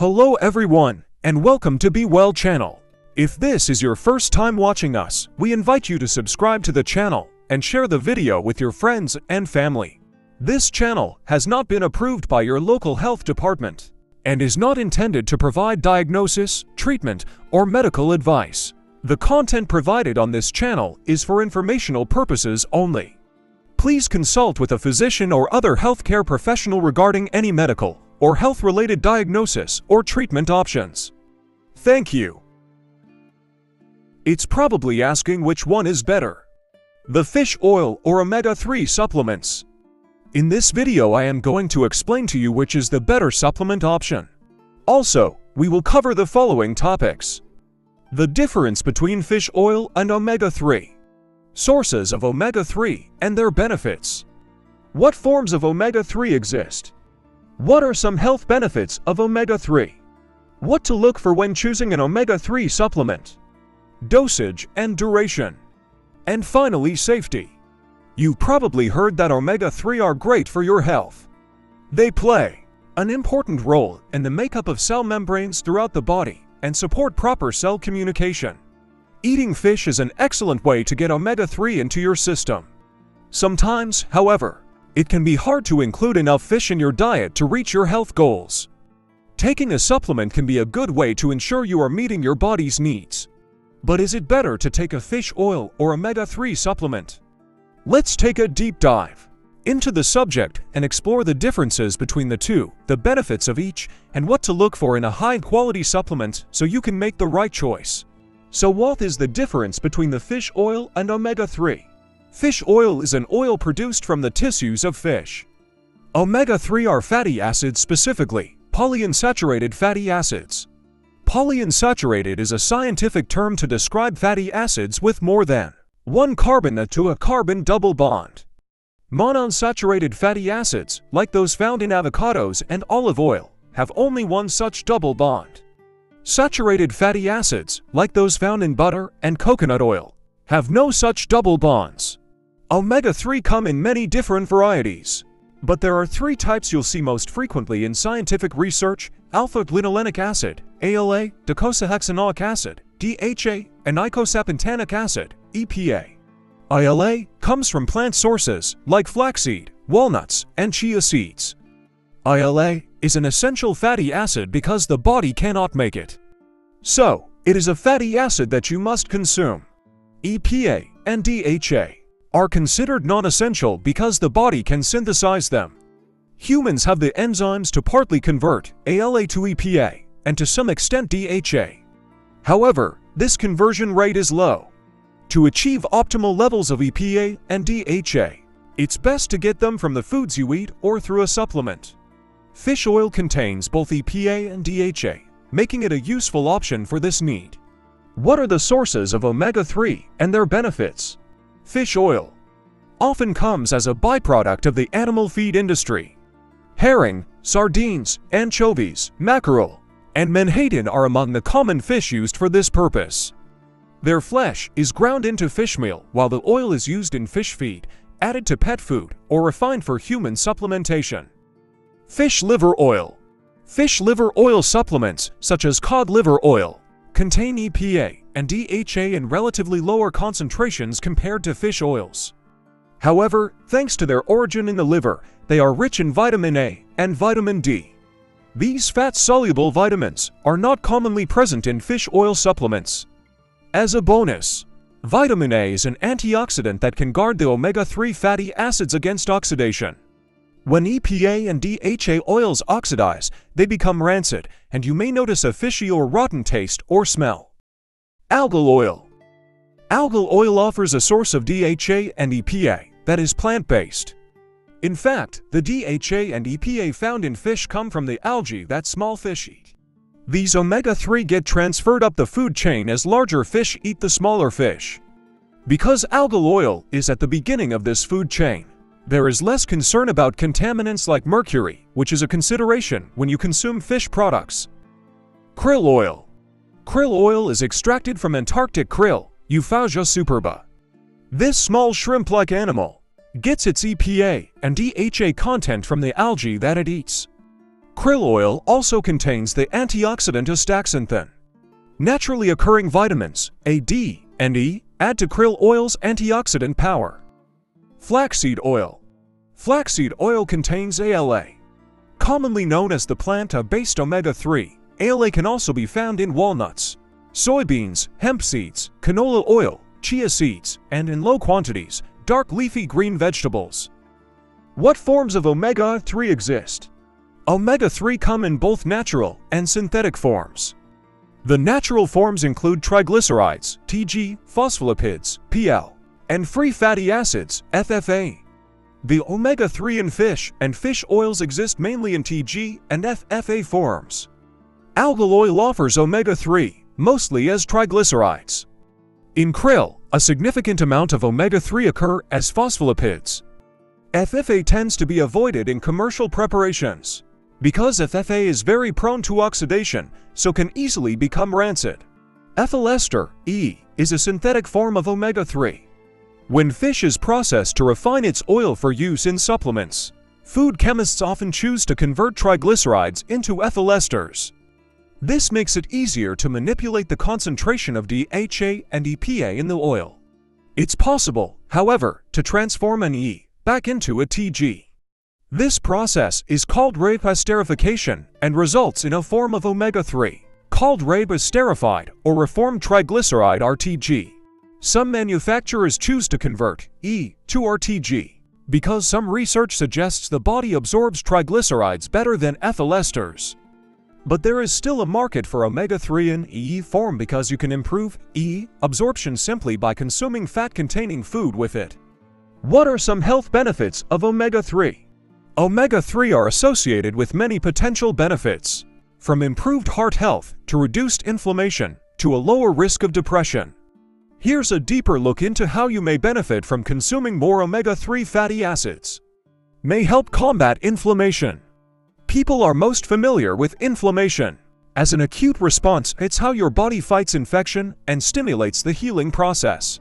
Hello everyone, and welcome to Be Well channel. If this is your first time watching us, we invite you to subscribe to the channel and share the video with your friends and family. This channel has not been approved by your local health department and is not intended to provide diagnosis, treatment, or medical advice. The content provided on this channel is for informational purposes only. Please consult with a physician or other healthcare professional regarding any medical or health-related diagnosis or treatment options. Thank you. It's probably asking which one is better, the fish oil or omega-3 supplements. In this video I am going to explain to you which is the better supplement option. Also, we will cover the following topics: the difference between fish oil and omega-3, sources of omega-3 and their benefits, what forms of omega-3 exist, what are some health benefits of omega-3, what to look for when choosing an omega-3 supplement, dosage and duration, and finally safety. You've probably heard that omega-3 are great for your health. They play an important role in the makeup of cell membranes throughout the body and support proper cell communication. Eating fish is an excellent way to get omega-3 into your system. Sometimes, however, it can be hard to include enough fish in your diet to reach your health goals. Taking a supplement can be a good way to ensure you are meeting your body's needs. But is it better to take a fish oil or omega-3 supplement? Let's take a deep dive into the subject and explore the differences between the two, the benefits of each, and what to look for in a high-quality supplement so you can make the right choice. So what is the difference between the fish oil and omega-3? Fish oil is an oil produced from the tissues of fish. Omega-3 are fatty acids, specifically polyunsaturated fatty acids. Polyunsaturated is a scientific term to describe fatty acids with more than one carbon to a carbon double bond. Monounsaturated fatty acids, like those found in avocados and olive oil, have only one such double bond. Saturated fatty acids, like those found in butter and coconut oil, have no such double bonds. Omega-3 come in many different varieties, but there are three types you'll see most frequently in scientific research: alpha-linolenic acid, ALA, docosahexaenoic acid, DHA, and eicosapentaenic acid, EPA. ALA comes from plant sources like flaxseed, walnuts, and chia seeds. ALA is an essential fatty acid because the body cannot make it. So, it is a fatty acid that you must consume. EPA and DHA are considered non-essential because the body can synthesize them. Humans have the enzymes to partly convert ALA to EPA and to some extent DHA. However, this conversion rate is low. To achieve optimal levels of EPA and DHA, it's best to get them from the foods you eat or through a supplement. Fish oil contains both EPA and DHA, making it a useful option for this need. What are the sources of omega-3 and their benefits? Fish oil often comes as a byproduct of the animal feed industry. Herring, sardines, anchovies, mackerel, and menhaden are among the common fish used for this purpose. Their flesh is ground into fish meal, while the oil is used in fish feed, added to pet food, or refined for human supplementation. Fish liver oil. Fish liver oil supplements, such as cod liver oil, contain EPA and DHA in relatively lower concentrations compared to fish oils. However, thanks to their origin in the liver, they are rich in vitamin A and vitamin D. These fat-soluble vitamins are not commonly present in fish oil supplements. As a bonus, vitamin A is an antioxidant that can guard the omega-3 fatty acids against oxidation. When EPA and DHA oils oxidize, they become rancid, and you may notice a fishy or rotten taste or smell. Algal oil. Algal oil offers a source of DHA and EPA that is plant-based. In fact, the DHA and EPA found in fish come from the algae that small fish eat. These omega-3 get transferred up the food chain as larger fish eat the smaller fish. Because algal oil is at the beginning of this food chain, there is less concern about contaminants like mercury, which is a consideration when you consume fish products. Krill oil. Krill oil is extracted from Antarctic krill, Euphausia superba. This small shrimp-like animal gets its EPA and DHA content from the algae that it eats. Krill oil also contains the antioxidant astaxanthin. Naturally occurring vitamins A, D, and E add to krill oil's antioxidant power. Flaxseed oil. Flaxseed oil contains ALA. Commonly known as the plant-based omega-3, ALA can also be found in walnuts, soybeans, hemp seeds, canola oil, chia seeds, and in low quantities, dark leafy green vegetables. What forms of omega-3 exist? Omega-3 come in both natural and synthetic forms. The natural forms include triglycerides, TG, phospholipids, PL, and free fatty acids, FFA. The omega-3 in fish and fish oils exist mainly in TG and FFA forms. Algal oil offers omega-3, mostly as triglycerides. In krill, a significant amount of omega-3 occur as phospholipids. FFA tends to be avoided in commercial preparations because FFA is very prone to oxidation, so can easily become rancid. Ethyl ester, E, is a synthetic form of omega-3. When fish is processed to refine its oil for use in supplements, food chemists often choose to convert triglycerides into ethyl esters. This makes it easier to manipulate the concentration of DHA and EPA in the oil. It's possible, however, to transform an E back into a TG. This process is called re-esterification and results in a form of omega-3, called re-esterified or reformed triglyceride RTG. Some manufacturers choose to convert E to RTG because some research suggests the body absorbs triglycerides better than ethyl esters. But there is still a market for omega-3 in E form because you can improve E absorption simply by consuming fat-containing food with it. What are some health benefits of omega-3? Omega-3 are associated with many potential benefits, from improved heart health to reduced inflammation to a lower risk of depression. Here's a deeper look into how you may benefit from consuming more omega-3 fatty acids. May help combat inflammation. People are most familiar with inflammation. As an acute response, it's how your body fights infection and stimulates the healing process.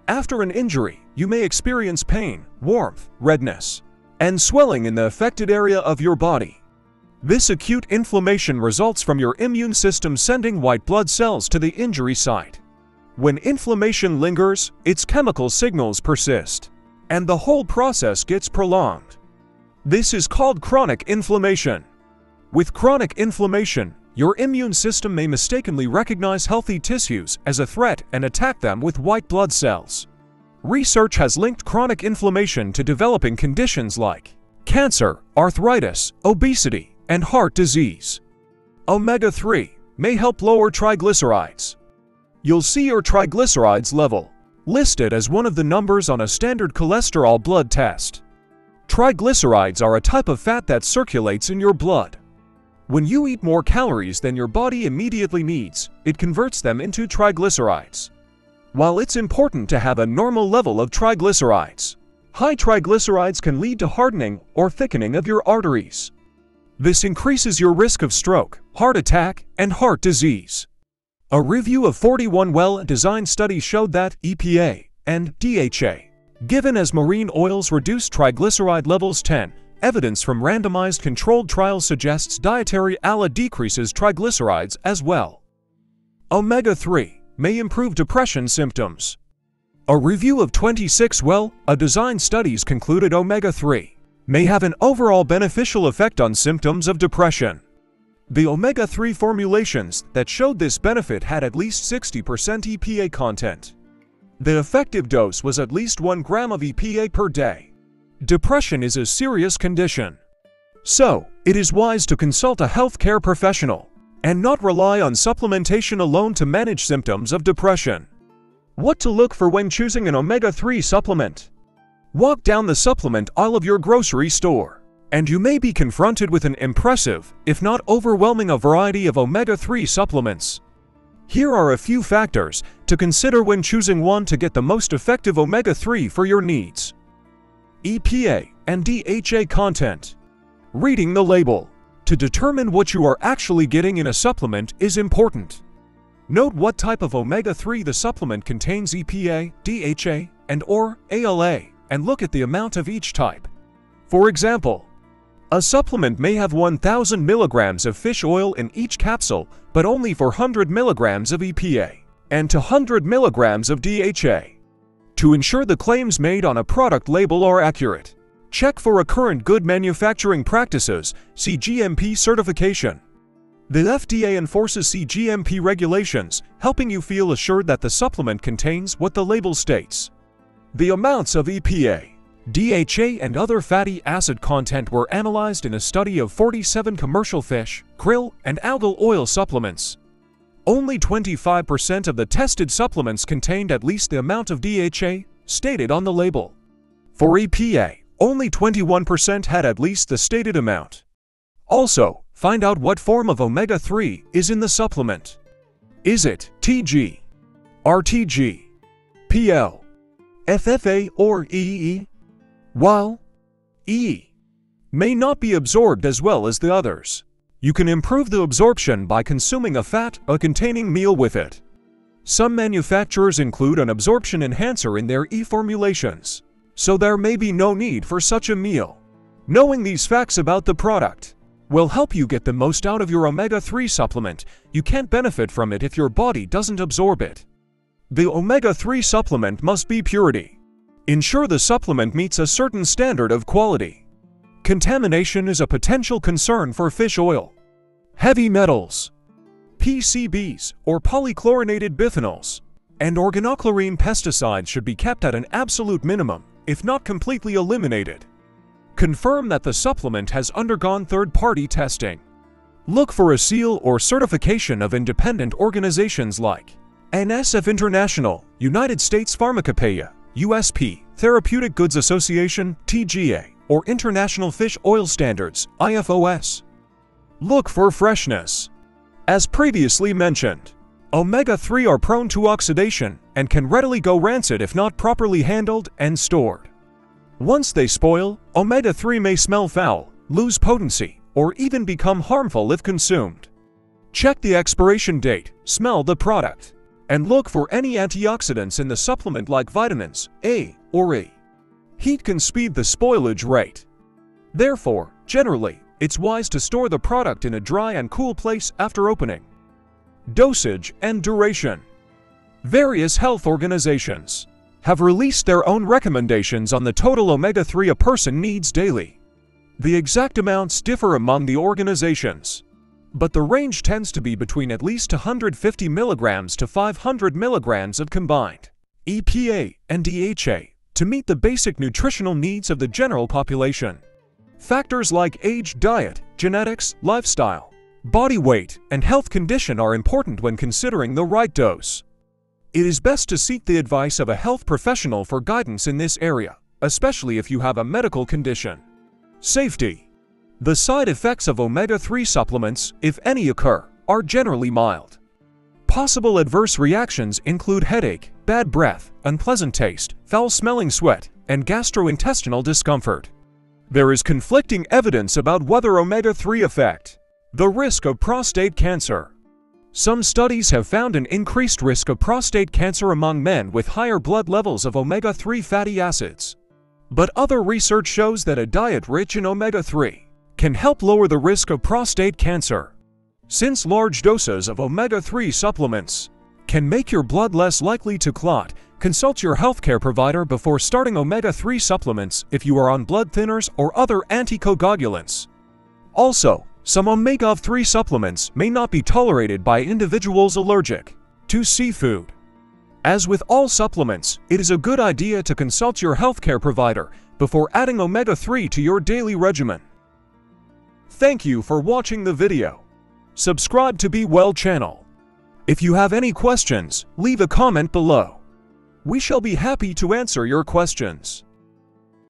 After an injury, you may experience pain, warmth, redness, and swelling in the affected area of your body. This acute inflammation results from your immune system sending white blood cells to the injury site. When inflammation lingers, its chemical signals persist, and the whole process gets prolonged. This is called chronic inflammation. With chronic inflammation, your immune system may mistakenly recognize healthy tissues as a threat and attack them with white blood cells. Research has linked chronic inflammation to developing conditions like cancer, arthritis, obesity, and heart disease. Omega-3 may help lower triglycerides. You'll see your triglycerides level listed as one of the numbers on a standard cholesterol blood test. Triglycerides are a type of fat that circulates in your blood. When you eat more calories than your body immediately needs, it converts them into triglycerides. While it's important to have a normal level of triglycerides, high triglycerides can lead to hardening or thickening of your arteries. This increases your risk of stroke, heart attack, and heart disease. A review of 41 well-designed studies showed that EPA and DHA given as marine oils reduced triglyceride levels 10. Evidence from randomized controlled trials suggests dietary ALA decreases triglycerides as well. Omega-3 may improve depression symptoms. A review of 26 well-designed studies concluded omega-3 may have an overall beneficial effect on symptoms of depression. The omega-3 formulations that showed this benefit had at least 60% EPA content. The effective dose was at least 1 gram of EPA per day. Depression is a serious condition, so it is wise to consult a healthcare professional and not rely on supplementation alone to manage symptoms of depression. What to look for when choosing an omega-3 supplement? Walk down the supplement aisle of your grocery store, and you may be confronted with an impressive, if not overwhelming, variety of omega-3 supplements. Here are a few factors to consider when choosing one to get the most effective omega-3 for your needs. EPA and DHA content. Reading the label to determine what you are actually getting in a supplement is important. Note what type of omega-3 the supplement contains: EPA, DHA, and/or ALA, and look at the amount of each type. For example, A supplement may have 1,000 milligrams of fish oil in each capsule, but only 400 milligrams of EPA and 200 milligrams of DHA. To ensure the claims made on a product label are accurate, check for current good manufacturing practices, CGMP certification. The FDA enforces CGMP regulations, helping you feel assured that the supplement contains what the label states. The amounts of EPA, DHA and other fatty acid content were analyzed in a study of 47 commercial fish, krill, and algal oil supplements. Only 25% of the tested supplements contained at least the amount of DHA stated on the label. For EPA, only 21% had at least the stated amount. Also, find out what form of omega-3 is in the supplement. Is it TG, RTG, PL, FFA, or EE? While E may not be absorbed as well as the others, you can improve the absorption by consuming a fat-containing meal with it. Some manufacturers include an absorption enhancer in their E formulations, so there may be no need for such a meal. Knowing these facts about the product will help you get the most out of your omega-3 supplement. You can't benefit from it if your body doesn't absorb it. The omega-3 supplement must be purity. Ensure the supplement meets a certain standard of quality. Contamination is a potential concern for fish oil. Heavy metals, PCBs or polychlorinated biphenyls, and organochlorine pesticides should be kept at an absolute minimum, if not completely eliminated. Confirm that the supplement has undergone third-party testing. Look for a seal or certification of independent organizations like NSF International, United States Pharmacopeia, USP, Therapeutic Goods Association, TGA, or International Fish Oil Standards, IFOS. Look for freshness. As previously mentioned, omega-3 are prone to oxidation and can readily go rancid if not properly handled and stored. Once they spoil, omega-3 may smell foul, lose potency, or even become harmful if consumed. Check the expiration date, smell the product, and look for any antioxidants in the supplement like vitamins A or E. Heat can speed the spoilage rate. Therefore, generally, it's wise to store the product in a dry and cool place after opening. Dosage and duration. Various health organizations have released their own recommendations on the total omega-3 a person needs daily. The exact amounts differ among the organizations, but the range tends to be between at least 150 milligrams to 500 milligrams of combined EPA and DHA to meet the basic nutritional needs of the general population. Factors like age, diet, genetics, lifestyle, body weight, and health condition are important when considering the right dose. It is best to seek the advice of a health professional for guidance in this area, especially if you have a medical condition. Safety. The side effects of omega-3 supplements, if any occur, are generally mild. Possible adverse reactions include headache, bad breath, unpleasant taste, foul-smelling sweat, and gastrointestinal discomfort. There is conflicting evidence about whether omega-3 affect the risk of prostate cancer. Some studies have found an increased risk of prostate cancer among men with higher blood levels of omega-3 fatty acids. But other research shows that a diet rich in omega-3 can help lower the risk of prostate cancer. Since large doses of omega-3 supplements can make your blood less likely to clot, consult your healthcare provider before starting omega-3 supplements if you are on blood thinners or other anticoagulants. Also, some omega-3 supplements may not be tolerated by individuals allergic to seafood. As with all supplements, it is a good idea to consult your healthcare provider before adding omega-3 to your daily regimen. Thank you for watching the video. Subscribe to Be Well channel. If you have any questions, leave a comment below. We shall be happy to answer your questions.